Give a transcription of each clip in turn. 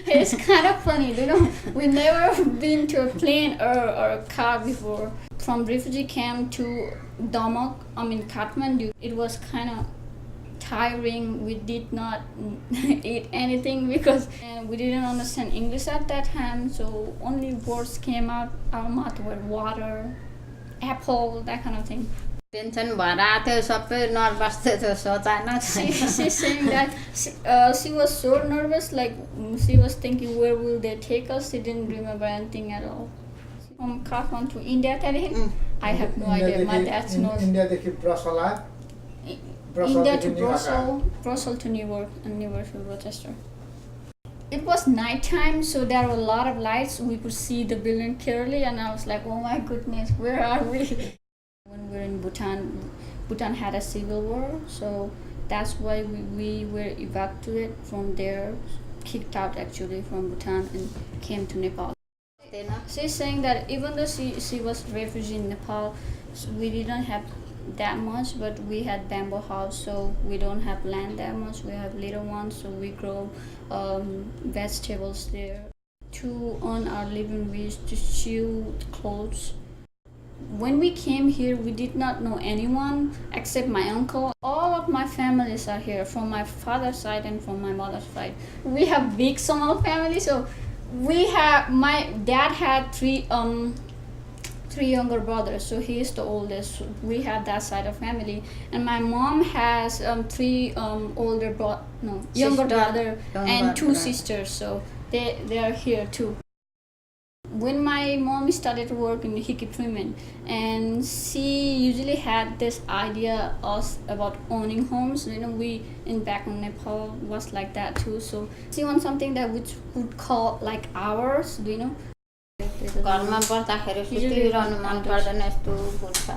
It's kind of funny, we never been to a plane or a car before. From refugee camp to Damak, Kathmandu, it was kind of tiring. We did not eat anything because we didn't understand English at that time, so only words came out our mouth were water, apple, that kind of thing. She's saying that she was so nervous, like she was thinking where will they take us. She didn't remember anything at all. From Kathmandu to India, I have no idea. My dad knows. India to Brussel. India to Brussel to Newark, and Newark to Rochester. It was nighttime, so there were a lot of lights. We could see the building clearly, and I was like, oh my goodness, where are we? When we were in Butan had a civil war, so that's why we were evacuated from there, kicked out actually from Butan and came to Nepal. She's saying that even though she was refugee in Nepal, so we didn't have that much, but we had bamboo house, so we don't have land that much. We have little ones, so we grow vegetables there. To earn our living, we used to sew clothes. When we came here, we did not know anyone except my uncle. All of my families are here, from my father's side and from my mother's side. We have big Samal family, so my dad had three younger brothers, so he is the oldest. We have that side of family, and my mom has three younger brother and two sisters, so they are here too. When my mom started to work in Hickey Freeman, and she usually had this idea about owning homes. We in back in Nepal was like that too. So she wants something that which would call like ours.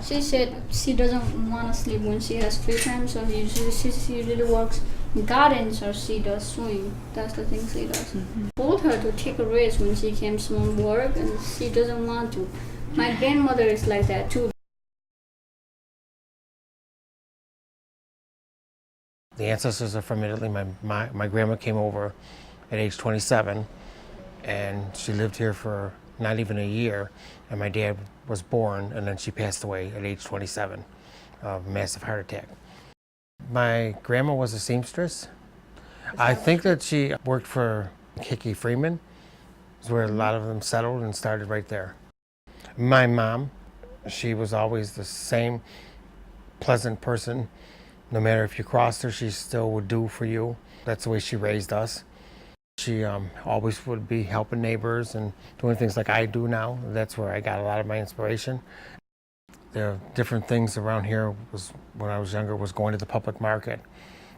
She said she doesn't want to sleep when she has free time, so she usually works gardens or she does swimming. That's the thing she does. Told her to take a rest when she came from work, and she doesn't want to. My grandmother is like that too. The ancestors are from Italy. My grandma came over at age 27, and she lived here for not even a year, and my dad was born, and then she passed away at age 27 of a massive heart attack. My grandma was a seamstress. I think that she worked for Hickey Freeman, is where a lot of them settled and started right there. My mom, she was always the same pleasant person. No matter if you crossed her, she still would do for you. That's the way she raised us. She always would be helping neighbors and doing things like I do now. That's where I got a lot of my inspiration. There are different things around here. When I was younger, was going to the public market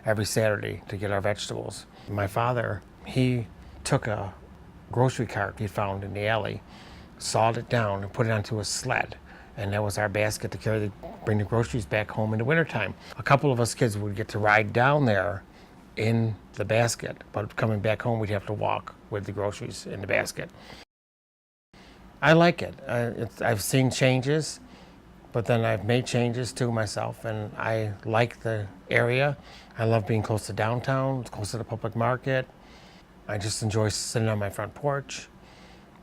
every Saturday to get our vegetables. My father, he took a grocery cart he found in the alley, sawed it down and put it onto a sled. And that was our basket to bring the groceries back home in the wintertime. A couple of us kids would get to ride down there in the basket, but coming back home we'd have to walk with the groceries in the basket. I like it. I've seen changes, but then I've made changes too myself, and I like the area. I love being close to downtown, close to the public market. I just enjoy sitting on my front porch,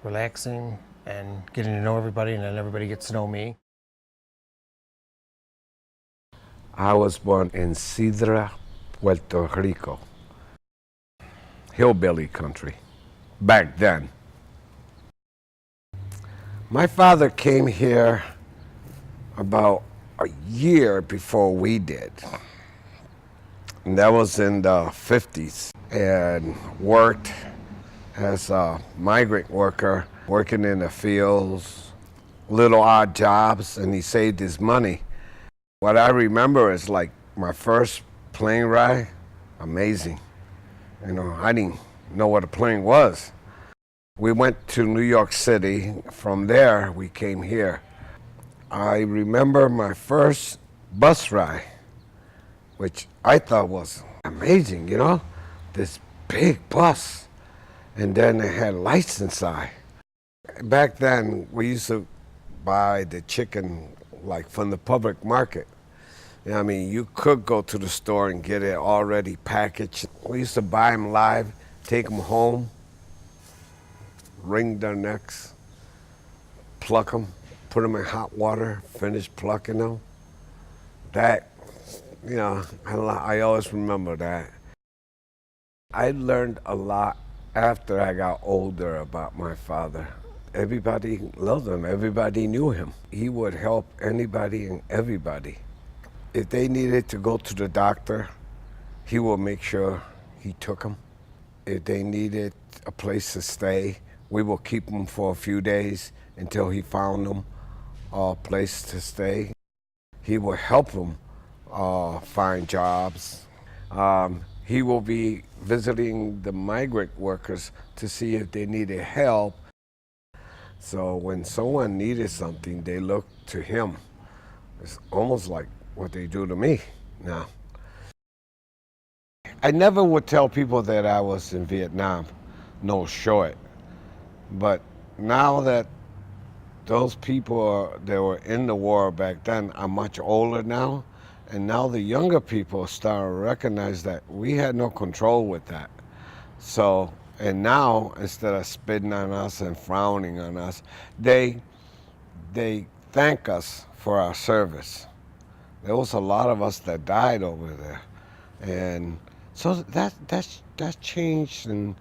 relaxing, and getting to know everybody, and then everybody gets to know me. I was born in Cidra, Puerto Rico, hillbilly country, back then. My father came here about a year before we did. And that was in the 50s, and worked as a migrant worker, working in the fields, little odd jobs, and he saved his money. What I remember is like my first plane ride, amazing. I didn't know what a plane was. We went to New York City. From there, we came here. I remember my first bus ride, which I thought was amazing, this big bus. And then it had lights inside. Back then, we used to buy the chicken like from the public market. You could go to the store and get it already packaged. We used to buy them live, take them home, wring their necks, pluck them, put them in hot water, finish plucking them. That, you know, I always remember that. I learned a lot after I got older about my father. Everybody loved him. Everybody knew him. He would help anybody and everybody. If they needed to go to the doctor, he would make sure he took them. If they needed a place to stay, we would keep them for a few days until he found them a place to stay. He would help them find jobs. He will be visiting the migrant workers to see if they needed help. So when someone needed something, they looked to him. It's almost like what they do to me now. I never would tell people that I was in Vietnam, no short. But now that those people that were in the war back then are much older now, and now the younger people start to recognize that we had no control with that. So, and now, instead of spitting on us and frowning on us, they thank us for our service. There was a lot of us that died over there. And so that's changed, and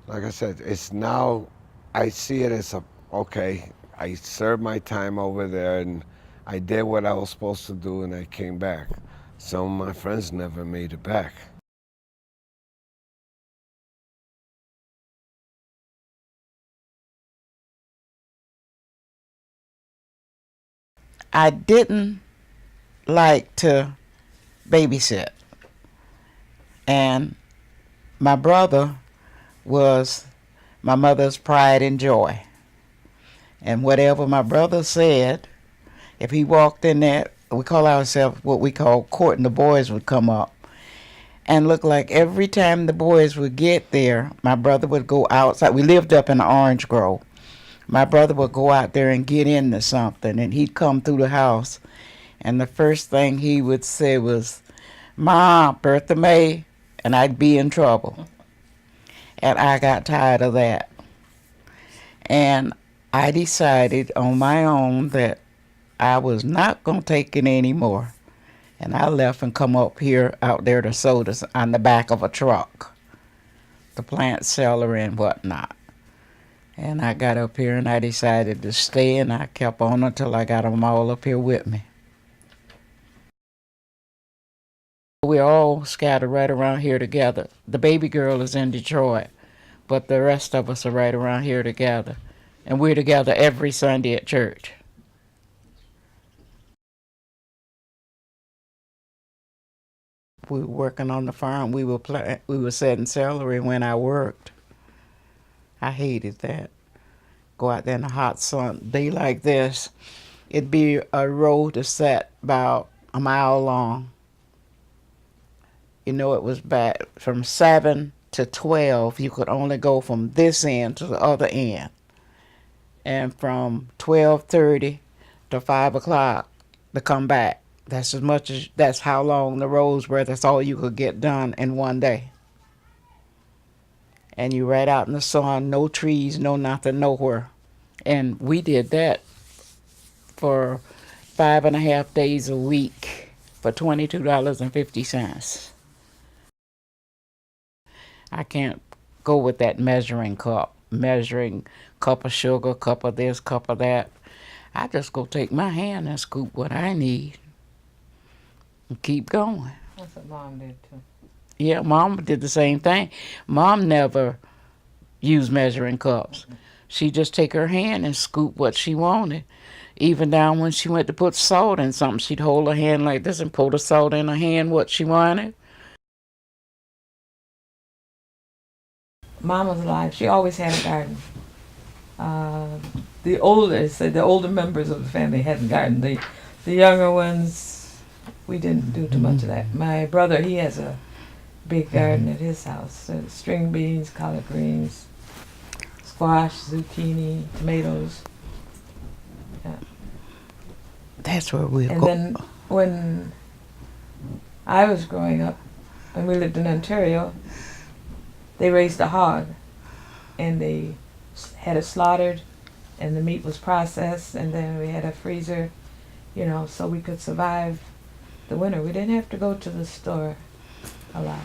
like I said, it's now, I see it as okay, I served my time over there and I did what I was supposed to do and I came back. Some of my friends never made it back. I didn't like to babysit. And my brother was my mother's pride and joy. And whatever my brother said, if he walked in there, we call ourselves what we call court, and the boys would come up. And look like every time the boys would get there, my brother would go outside. We lived up in the orange grove. My brother would go out there and get into something, and he'd come through the house. And the first thing he would say was, "Ma, Bertha May," and I'd be in trouble. And I got tired of that. And I decided on my own that I was not going to take it anymore. And I left and come up here out there to sodas on the back of a truck, the plant cellar and whatnot. And I got up here and I decided to stay, and I kept on until I got them all up here with me. We're all scattered right around here together. The baby girl is in Detroit, but the rest of us are right around here together. And we're together every Sunday at church. We were working on the farm. We were setting celery when I worked. I hated that. Go out there in the hot sun, day like this. It'd be a row to set about a mile long. You know, it was back from 7 to 12. You could only go from this end to the other end. And from 12:30 to 5 o'clock to come back. That's how long the rows were. That's all you could get done in one day. And you right out in the sun, no trees, no nothing, nowhere. And we did that for 5.5 days a week for $22.50. I can't go with that measuring cup of sugar, cup of this, cup of that. I just go take my hand and scoop what I need and keep going. That's what Mom did too. Yeah, Mom did the same thing. Mom never used measuring cups. She just take her hand and scoop what she wanted. Even down when she went to put salt in something, she'd hold her hand like this and put the salt in her hand what she wanted. Mom was alive. She always had a garden. The older members of the family had a garden. The younger ones, we didn't do too much of that. My brother, he has a big garden at his house. String beans, collard greens, squash, zucchini, tomatoes. Yeah. That's where we go. And then when I was growing up, and we lived in Ontario, they raised a hog, and they had it slaughtered, and the meat was processed, and then we had a freezer, you know, so we could survive the winter. We didn't have to go to the store a lot.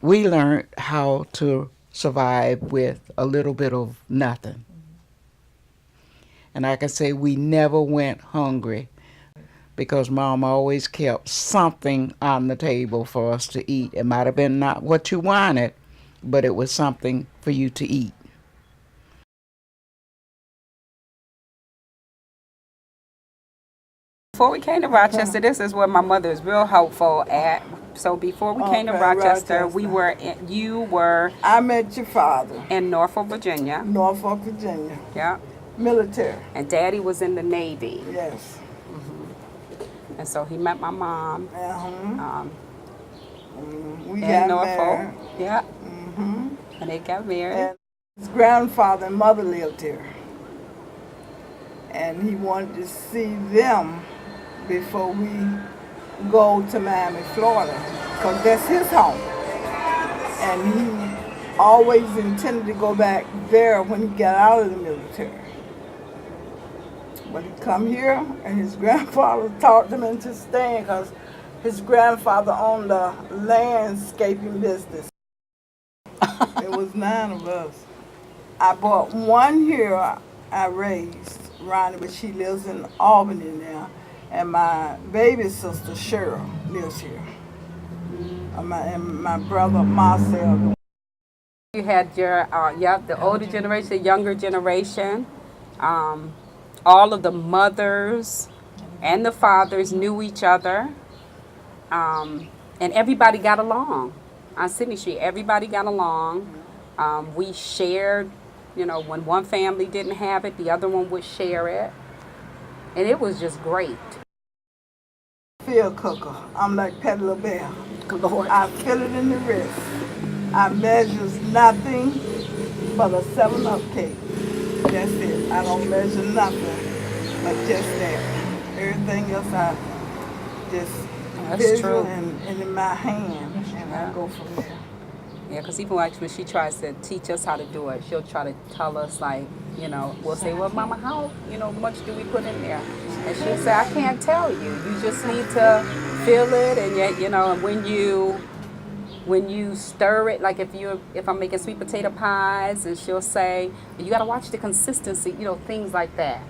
We learned how to survive with a little bit of nothing. And I can say we never went hungry because Mom always kept something on the table for us to eat. It might have been not what you wanted, but it was something for you to eat. Before we came to Rochester, this is where my mother is real helpful at. So before we came to Rochester, you were I met your father, in Norfolk, Virginia. Norfolk, Virginia, Yeah. military. And Daddy was in the Navy. Yes. And so he met my mom We in got Norfolk. married. Yeah. And they got married. And his grandfather and mother lived here. And he wanted to see them before we go to Miami, Florida, because that's his home. And he always intended to go back there when he got out of the military. But he come here, and his grandfather talked him into staying because his grandfather owned a landscaping business. It was 9 of us. I bought one here I raised, Ronnie, but she lives in Albany now. And my baby sister, Cheryl, lives here. And my brother, Marcel. You had your, the older generation, younger generation. All of the mothers and the fathers knew each other. And everybody got along. On Sydney Street, everybody got along. We shared, you know, when one family didn't have it, the other one would share it. And it was just great. Field cooker. I'm like Pet LaBelle. Lord. I feel it in the wrist. I measures nothing but a 7-Up cake. That's it. I don't measure nothing but just that. Everything else I just visual and in my hand, and I go from there. Yeah, because even like when she tries to teach us how to do it, she'll try to tell us, like, you know, we'll say, well, Mama, how, you know, much do we put in there? And she'll say, I can't tell you. You just need to feel it, and yet, you know, and when you stir it, like if I'm making sweet potato pies, and she'll say, you got to watch the consistency, you know, things like that.